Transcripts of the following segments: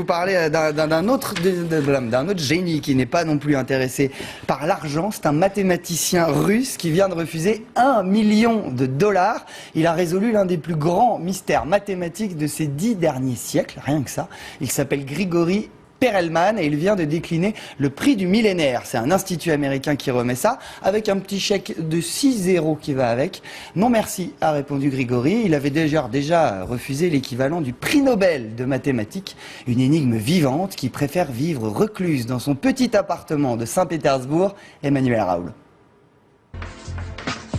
vous parler d'un autre génie qui n'est pas non plus intéressé par l'argent. C'est un mathématicien russe qui vient de refuser $1 million. Il a résolu l'un des plus grands mystères mathématiques de ces 10 derniers siècles, rien que ça. Il s'appelle Grigori Perelman et il vient de décliner le prix du millénaire. C'est un institut américain qui remet ça, avec un petit chèque de 6 zéros qui va avec. Non merci, a répondu Grigori. Il avait déjà refusé l'équivalent du prix Nobel de mathématiques, une énigme vivante qui préfère vivre recluse dans son petit appartement de Saint-Pétersbourg. Emmanuel Raoul.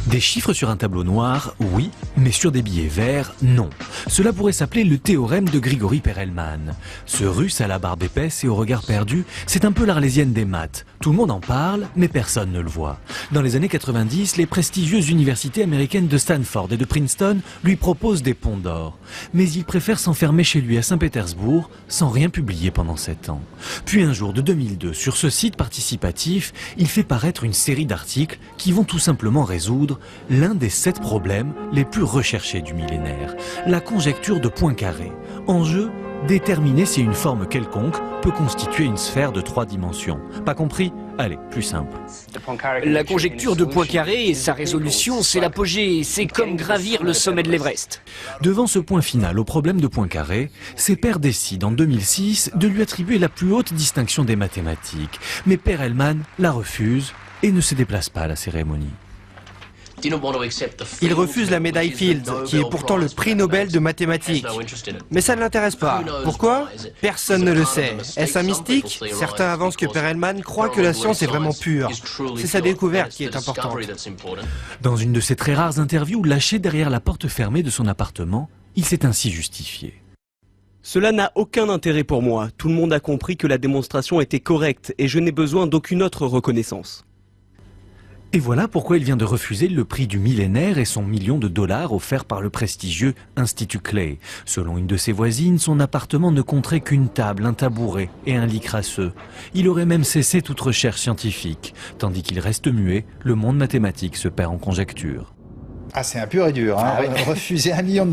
Des chiffres sur un tableau noir, oui, mais sur des billets verts, non. Cela pourrait s'appeler le théorème de Grigori Perelman. Ce russe à la barbe épaisse et au regard perdu, c'est un peu l'Arlésienne des maths. Tout le monde en parle, mais personne ne le voit. Dans les années 90, les prestigieuses universités américaines de Stanford et de Princeton lui proposent des ponts d'or. Mais il préfère s'enfermer chez lui à Saint-Pétersbourg, sans rien publier pendant 7 ans. Puis un jour de 2002, sur ce site participatif, il fait paraître une série d'articles qui vont tout simplement résoudre l'un des 7 problèmes les plus recherchés du millénaire, la conjecture de Poincaré. En jeu, déterminer si une forme quelconque peut constituer une sphère de 3 dimensions. Pas compris? Allez, plus simple. La conjecture de Poincaré et sa résolution, c'est l'apogée, c'est comme gravir le sommet de l'Everest. Devant ce point final au problème de Poincaré, ses pairs décident en 2006 de lui attribuer la plus haute distinction des mathématiques. Mais Perelman la refuse et ne se déplace pas à la cérémonie. Il refuse la médaille Fields, qui est pourtant le prix Nobel de mathématiques. Mais ça ne l'intéresse pas. Pourquoi? Personne ne le sait. Est-ce un mystique? Certains avancent que Perelman croit que la science est vraiment pure. C'est sa découverte qui est importante. Dans une de ses très rares interviews lâchées derrière la porte fermée de son appartement, il s'est ainsi justifié. Cela n'a aucun intérêt pour moi. Tout le monde a compris que la démonstration était correcte et je n'ai besoin d'aucune autre reconnaissance. Et voilà pourquoi il vient de refuser le prix du millénaire et son $1 million offert par le prestigieux Institut Clay. Selon une de ses voisines, son appartement ne compterait qu'une table, un tabouret et un lit crasseux. Il aurait même cessé toute recherche scientifique. Tandis qu'il reste muet, le monde mathématique se perd en conjectures. Ah, c'est un pur et dur, hein. Refuser $1 million.